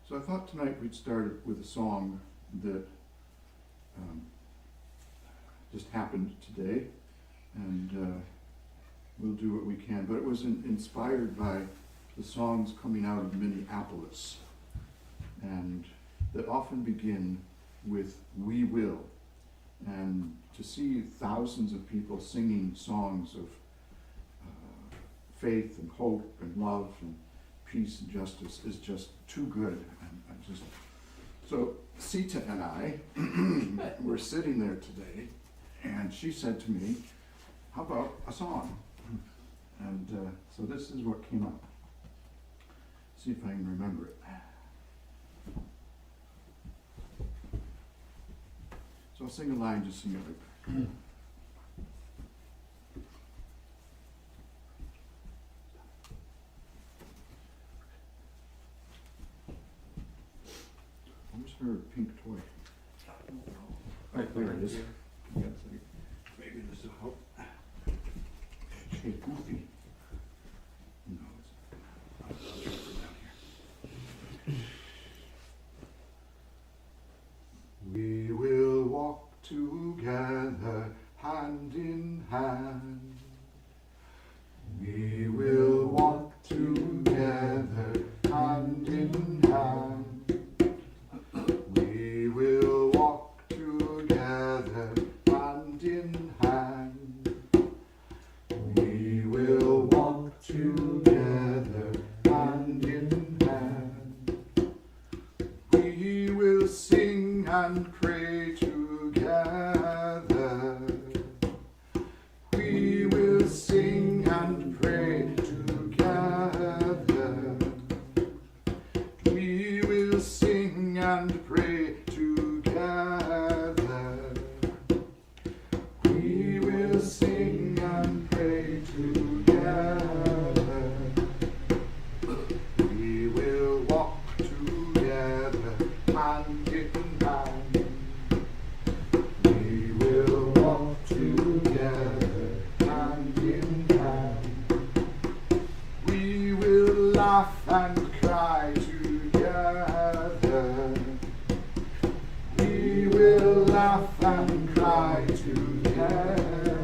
So I thought tonight we'd start with a song that just happened today, and we'll do what we can. But it was inspired by the songs coming out of Minneapolis, and that often begin with "We Will." And to see thousands of people singing songs of faith and hope and love and peace and justice is just too good. And so Sita and I were sitting there today, and she said to me, "How about a song?" And so this is what came up. See if I can remember it. So I'll sing a line, just sing it right back. Where's her pink toy? Right, there it is. Yeah, maybe this will help. Hey, Goofy. No, I'll put it down here. We will walk together, hand in hand. We will walk together, hand in hand. We will walk together, hand in hand. We will walk together, hand in hand. We will sing and pray together. We will sing and pray together. We will sing and pray together. We will sing and pray together. We will walk together, hand in hand. We will walk together, hand in hand. We will laugh and cry together. We will laugh and cry together.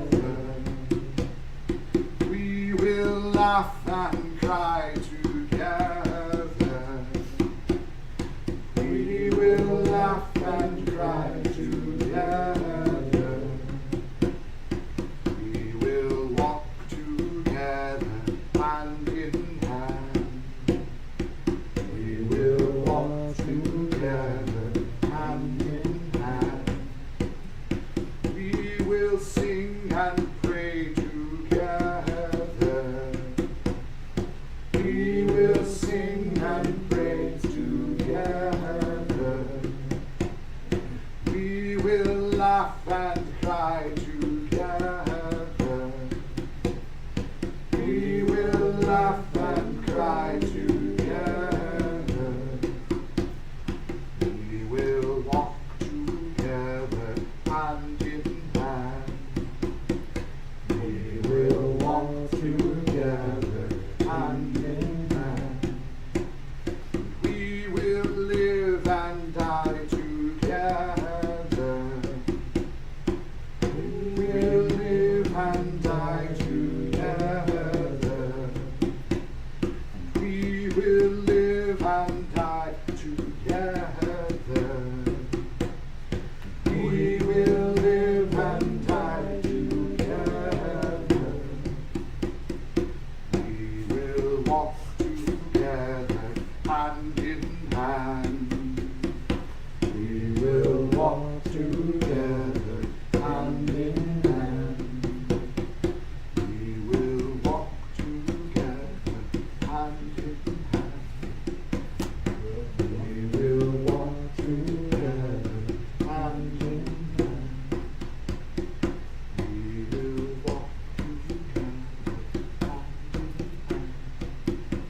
We will laugh and cry together. We will laugh and cry together. We will walk together, hand in hand. We will walk together, hand in hand. We will sing and pray together. We will sing and pray together. We will laugh and cry together. We will laugh and cry together. We will walk together, hand in hand. We will walk together, hand in hand. We will live and die together. We will live and die together. We will live and die together. We will live and die together. We will walk together, hand in hand. We will walk together, hand in hand. We will walk together, hand in hand. We will walk together, hand in hand. We will walk together, hand in hand.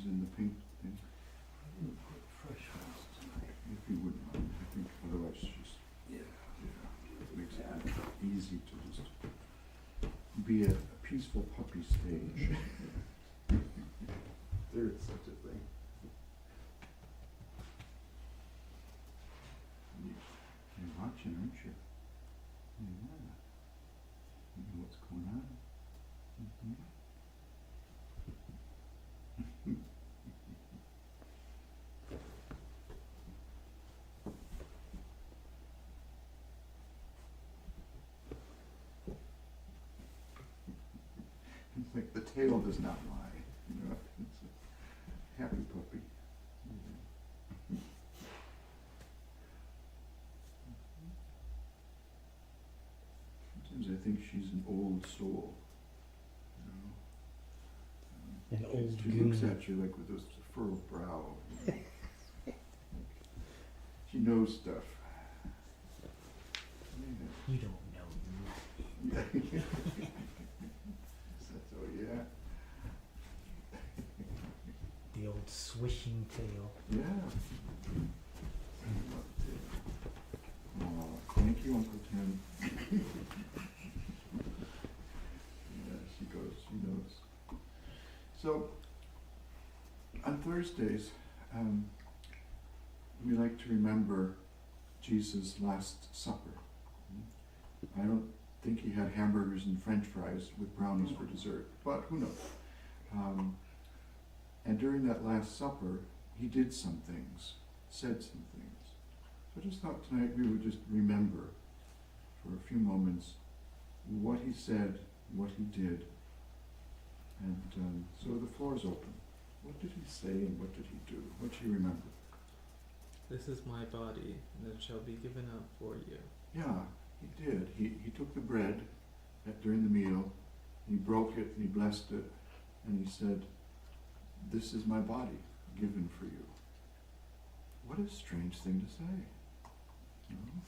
She's in the pink thing. Fresh ones tonight. If you wouldn't mind, I think otherwise she's, Yeah. it makes it easy to just be a peaceful puppy stage. There is such a thing. You're watching, aren't you? Yeah. You know what's going on. Mm-hmm. It's like the tail does not lie, you know. It's a happy puppy. Yeah. Sometimes I think she's an old soul, you know. An old She looks goon. at you like with this furrowed brow. You know. She knows stuff. You don't know nothing. Yeah. So yeah. The old swishing tail. Yeah. Oh, thank you, Uncle Tim. Yeah, she goes, she knows. So, on Thursdays, we like to remember Jesus' Last Supper. I don't think he had hamburgers and French fries with brownies for dessert, but who knows? And during that Last Supper, he did some things, said some things. So I just thought tonight we would just remember for a few moments what he said, what he did. And so the floor is open. What did he say and what did he do? What do you remember? This is my body, and it shall be given up for you. Yeah, he did. He took the bread during the meal, he broke it, and he blessed it, and he said, "This is my body given for you." What a strange thing to say. You know?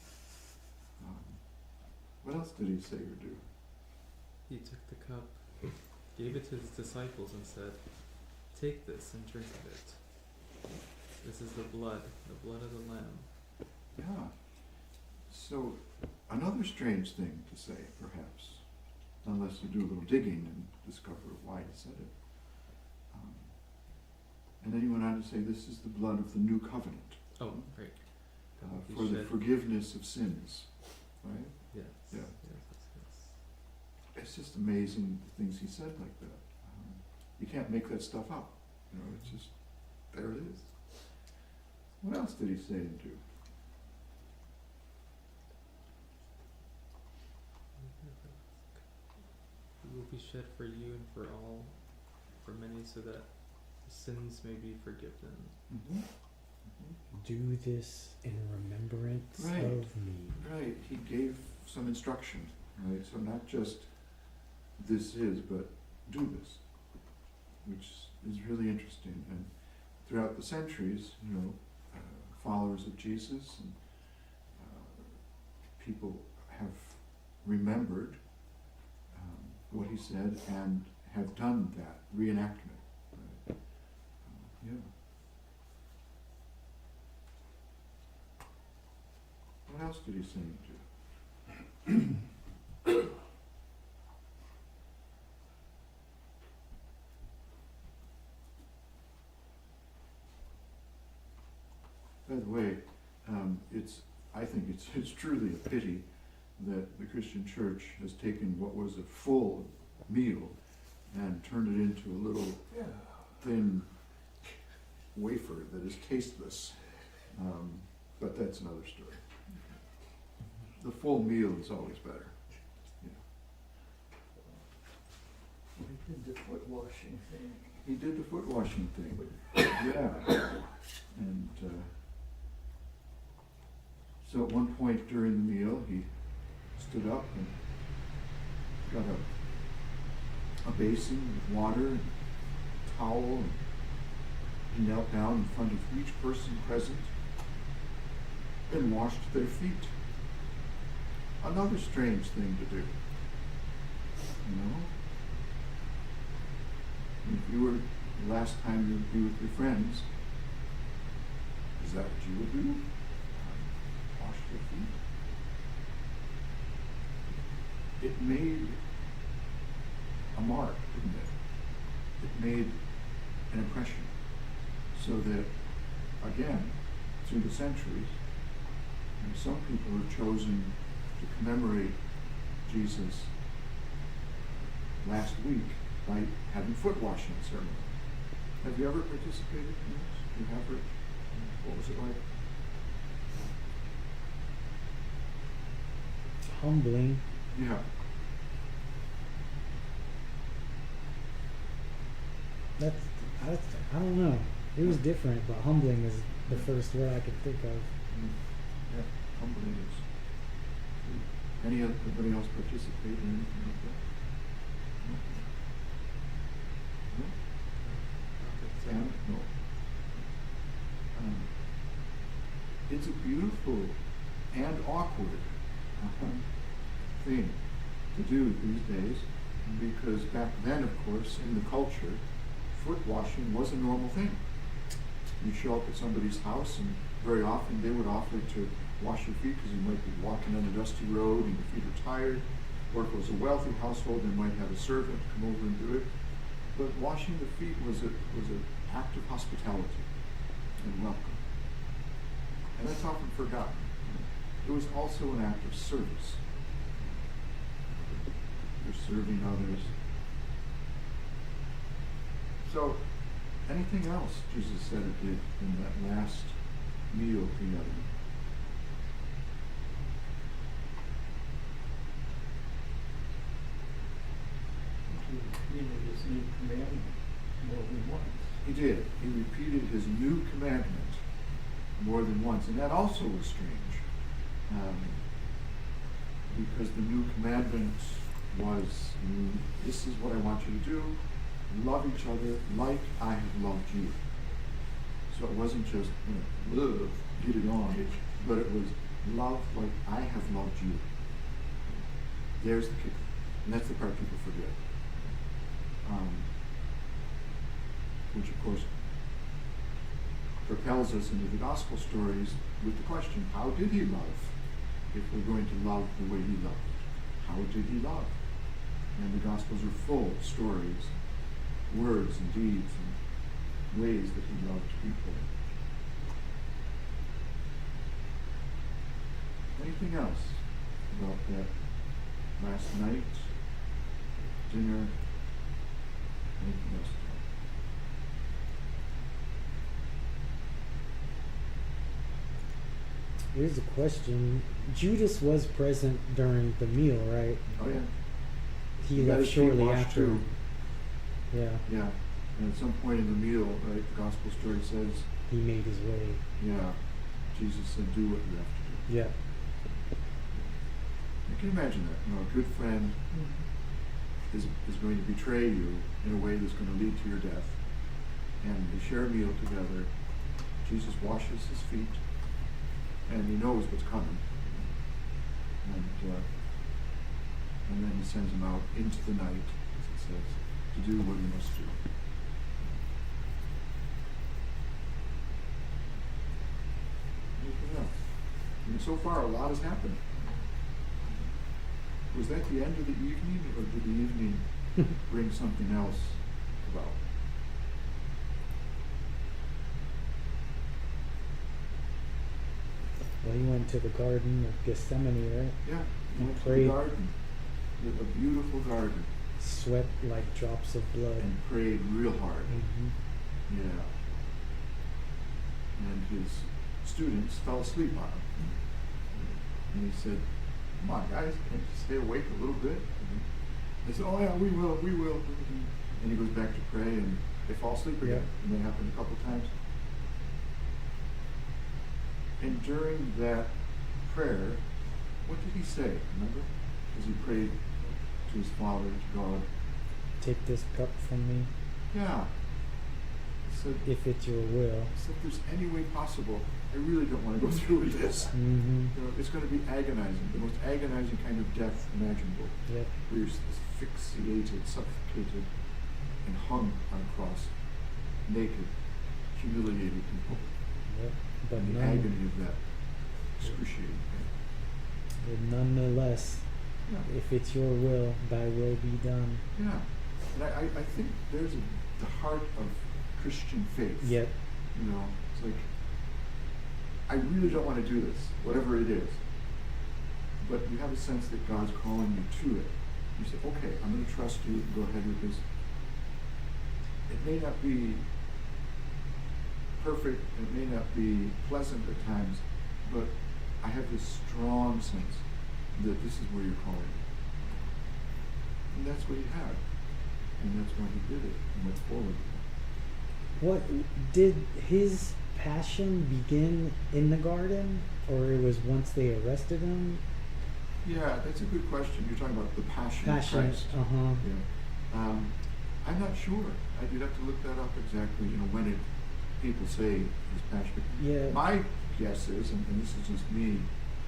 What else did he say or do? He took the cup, gave it to his disciples, and said, "Take this and drink of it. This is the blood of the Lamb." Yeah. So, another strange thing to say, perhaps, unless you do a little digging and discover why he said it. And then he went on to say, "This is the blood of the new covenant, Oh, right. That will be for the shed- forgiveness of sins." Right? Yes. Yeah. Yes. It's just amazing the things he said like that. You can't make that stuff up. You know, it's just, there it is. What else did he say and do? It will be shed for you and for all, for many, so that sins may be forgiven. Mm-hmm. Do this in remembrance Right. of me. Right, he gave some instruction, right? So not just this is, but do this, which is really interesting. And throughout the centuries, you know, followers of Jesus and people have remembered what he said and have done that reenactment. Right? Yeah. What else did he say and do? By the way, I think it's truly a pity that the Christian church has taken what was a full meal and turned it into a little thin wafer that is tasteless. But that's another story. The full meal is always better. We did the foot washing thing. He did the foot washing thing. Yeah. And so at one point during the meal, he stood up and got a basin with water and a towel, and he knelt down in front of each person present and washed their feet. Another strange thing to do, you know? If you were last time you would be with your friends, is that what you would do? Wash your feet? It made a mark, didn't it? It made an impression. So that, again, through the centuries, some people have chosen to commemorate Jesus last week by having foot washing ceremony. Have you ever participated in this? You have, Rich? What was it like? Humbling. Yeah. That's I don't know. It was different, but humbling is the first word I could think of. Yeah, humbling is. Anybody else participate in anything like that? No? Sam? No. It's a beautiful and awkward thing to do these days, because back then, of course, in the culture, foot washing was a normal thing. You'd show up at somebody's house, and very often they would offer to wash your feet because you might be walking on a dusty road and your feet are tired. Or if it was a wealthy household, they might have a servant come over and do it. But washing the feet was an act of hospitality and welcome. And that's often forgotten. It was also an act of service. You're serving others. So, anything else Jesus said or did in that last meal together? He repeated his new commandment more than once. He did. He repeated his new commandment more than once. And that also was strange. Because the new commandment was, this is what I want you to do. Love each other like I have loved you. So it wasn't just, love, get it on, but it was love like I have loved you. There's the kicker. And that's the part people forget. Which, of course, propels us into the gospel stories with the question, how did he love? If we're going to love the way he loved, how did he love? And the gospels are full of stories, words and deeds and ways that he loved people. Anything else about that last night, dinner, anything else? Here's a question. Judas was present during the meal, right? Oh yeah. He got left his feet shortly washed after. too. Yeah. Yeah. And at some point in the meal, right, the gospel story says, He made his way. yeah, Jesus said, do what you have to do. Yeah. You can imagine that. A good friend is going to betray you in a way that's going to lead to your death. And they share a meal together. Jesus washes his feet. And he knows what's coming. And then he sends him out into the night, as it says, to do what he must do. Anything else? I mean, so far a lot has happened. Was that the end of the evening, or did the evening bring something else about? Well, he went to the Garden of Gethsemane, right? Yeah, he And went to the prayed. garden, a beautiful garden, Sweat like drops of blood. and prayed real hard. Mm-hmm. Yeah. And his students fell asleep on him. And he said, come on, guys, can't you stay awake a little bit? They said, oh yeah, we will. And he goes back to pray, and they fall asleep again. Yeah. And that happened a couple times. And during that prayer, what did he say? Remember? As he prayed to his Father, to God. Take this cup from me, Yeah. He said, if it's your will. if there's any way possible, I really don't want to go through with this. Mm-hmm. It's going to be agonizing, the most agonizing kind of death imaginable. Yep. Where you're asphyxiated, suffocated, and hung on a cross. naked, humiliated people, Yep. But and the agony of that excruciating pain. nonetheless, Yeah. if it's your will, thy will be done. Yeah. And I think there's the heart of Christian faith. Yep. You know, it's like, I really don't want to do this, whatever it is. But you have a sense that God's calling you to it. You say, okay, I'm going to trust you, go ahead with this. It may not be perfect, it may not be pleasant at times, but I have this strong sense that this is where you're calling me. And that's what he had. And that's why he did it and went forward. What did his passion begin in the garden, or it was once they arrested him? Yeah, that's a good question. You're talking about the passion of Passion. Christ. Uh-huh. Yeah. I'm not sure. You'd have to look that up exactly, when people say his passion. Yeah. My guess is, and this is just me,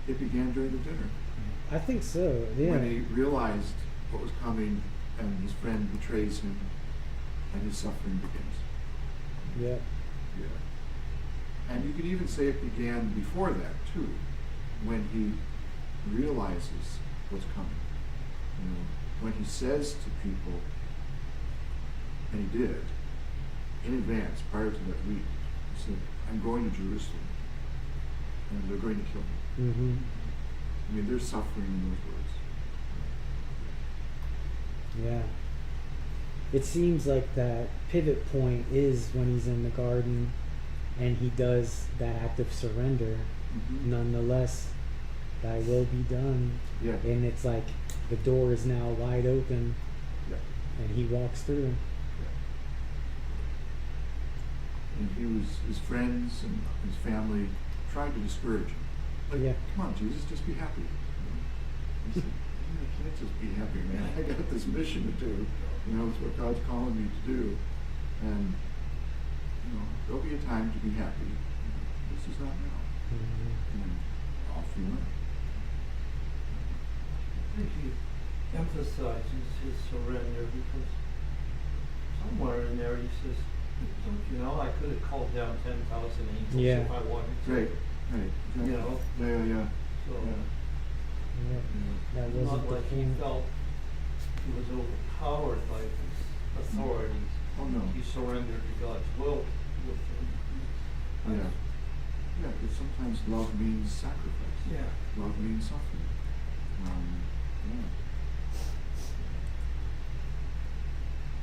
it began during the dinner. I think so. Yeah. When he realized what was coming and his friend betrays him and his suffering begins. Yeah. Yeah. And you could even say it began before that too, when he realizes what's coming. When he says to people, and he did, in advance, prior to that week, he said, I'm going to Jerusalem, and they're going to kill me. Mm-hmm. I mean, there's suffering in those words. Yeah. It seems like that pivot point is when he's in the garden and he does that act of surrender. Mm-hmm. Nonetheless, thy will be done. Yeah. And it's like the door is now wide open Yeah. and he walks through. And his friends and his family tried to discourage him. Like, Yeah. come on, Jesus, just be happy. He said, I can't just be happy, man. I got this mission to do. It's what God's calling me to do. And, there'll be a time to be happy. This is not now. Mm-hmm. And off he went. I think he emphasizes his surrender because somewhere in there he says, don't you know, I could have called down 10,000 angels Yeah. if I wanted to. Right. Exactly. You know? Yeah. So Yeah. That not wasn't the like he point. felt he was overpowered by his authorities. Oh, no. He surrendered to God's will with him. Yeah. Yeah, because sometimes love means sacrifice. Yeah. Love means suffering. Yeah.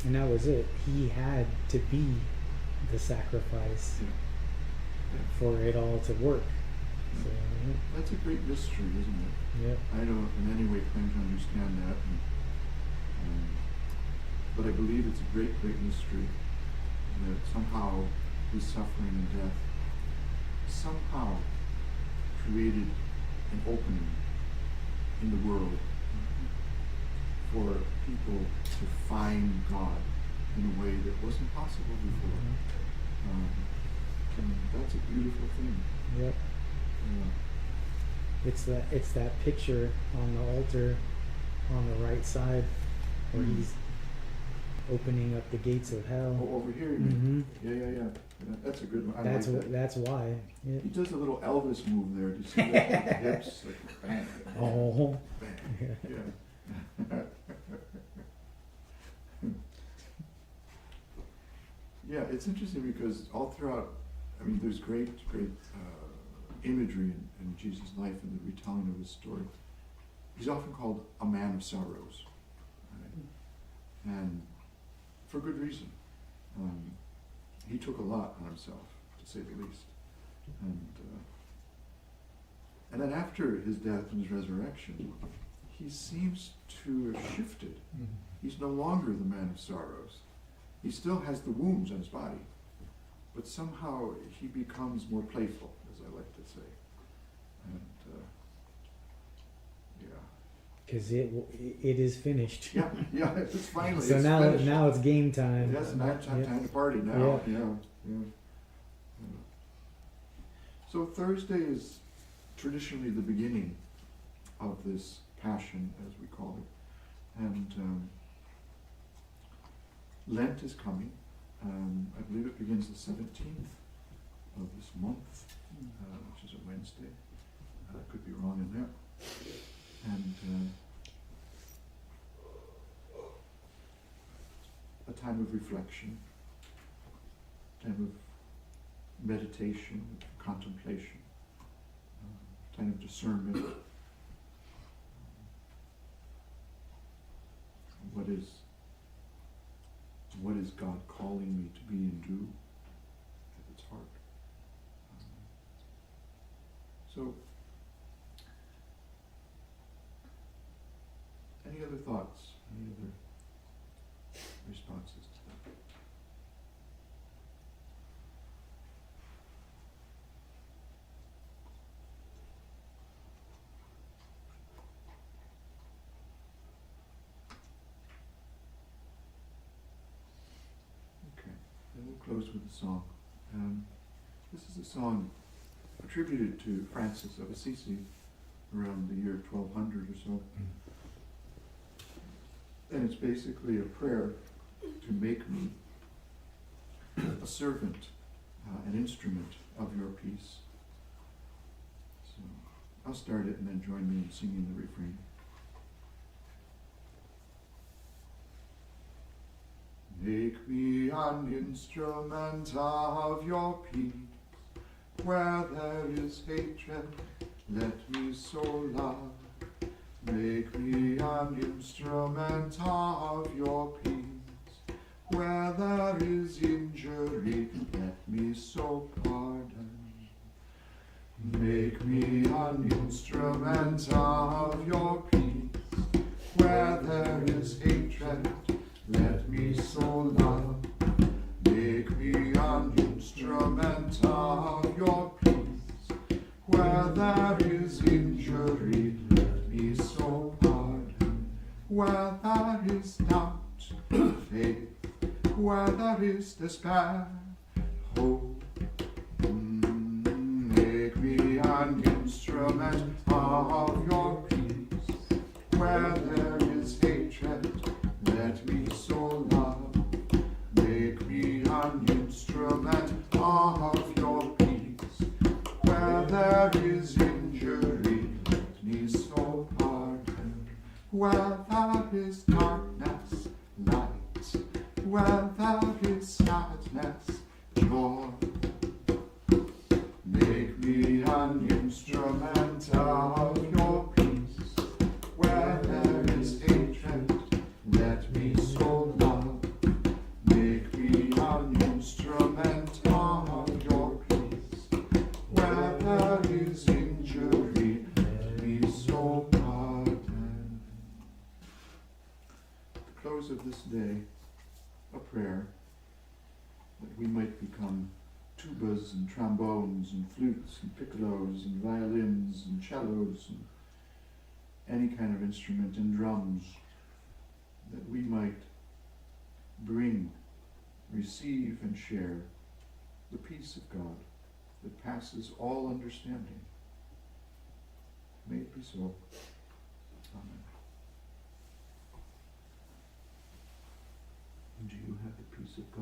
And that was it. He had to be the sacrifice Yeah. for it all to work. So, That's a great mystery, isn't it? yep. I don't in any way claim to understand that, but I believe it's a great, great mystery that somehow his suffering and death somehow created an opening in the world for people to find God in a way that wasn't possible before. And that's a beautiful thing. Yep. Yeah. It's that picture on the altar on the right side where Mhm. he's opening up the gates of hell. Oh, over here, you mean? Mm-hmm. Yeah. That's a good one. I That's like that. that's why. Yeah. He does a little Elvis move there. Do you see that? With the hips, like bang, Oh. bang. Yeah. Yeah, it's interesting because all throughout, there's great imagery in Jesus' life and the retelling of his story. He's often called a man of sorrows, right? And for good reason. He took a lot on himself, to say the least. And then after his death and his resurrection, he seems to have shifted. He's no longer the man of sorrows. He still has the wounds on his body, but somehow he becomes more playful, as I like to say. And Because it is finished. yeah, it's finally. So it's now finished. now it's game time. Yes, now it's Yeah. time to party now. Yeah. So Thursday is traditionally the beginning of this passion, as we call it, and Lent is coming, I believe it begins the 17th of this month, which is a Wednesday. I could be wrong in there. And a time of reflection, time of meditation, contemplation, time of discernment. What is God calling me to be and do at its heart? So, any other thoughts? Any other responses to that? Okay, then we'll close with a song. This is a song attributed to Francis of Assisi around the year 1200 or so. And it's basically a prayer to make me a servant, an instrument of your peace. So I'll start it and then join me in singing the refrain. Make me an instrument of your peace. Where there is hatred, let me so love. Make me an instrument of your peace. Where there is injury, let me so pardon. Make me an instrument of your peace. Where there is hatred, let me so love. Make me an instrument of your peace. Where there is injury, let me so pardon. Where there is doubt, faith. Where there is despair, hope. Make me an instrument of your peace. Where there is hatred, let me so love. Make me an instrument of your peace. Where there is injury, let me so pardon. Where there is darkness, light. Where there is sadness, joy. Make me an instrument of your peace. Where there is hatred, let me so love. Make me an instrument of your peace. Where there is injury, let me so pardon. At the close of this day, a prayer that we might become tubas and trombones and flutes and piccolos and violins and cellos and any kind of instrument and drums, that we might bring, receive and share the peace of God that passes all understanding. May it be so. Amen. And do you have the peace of God?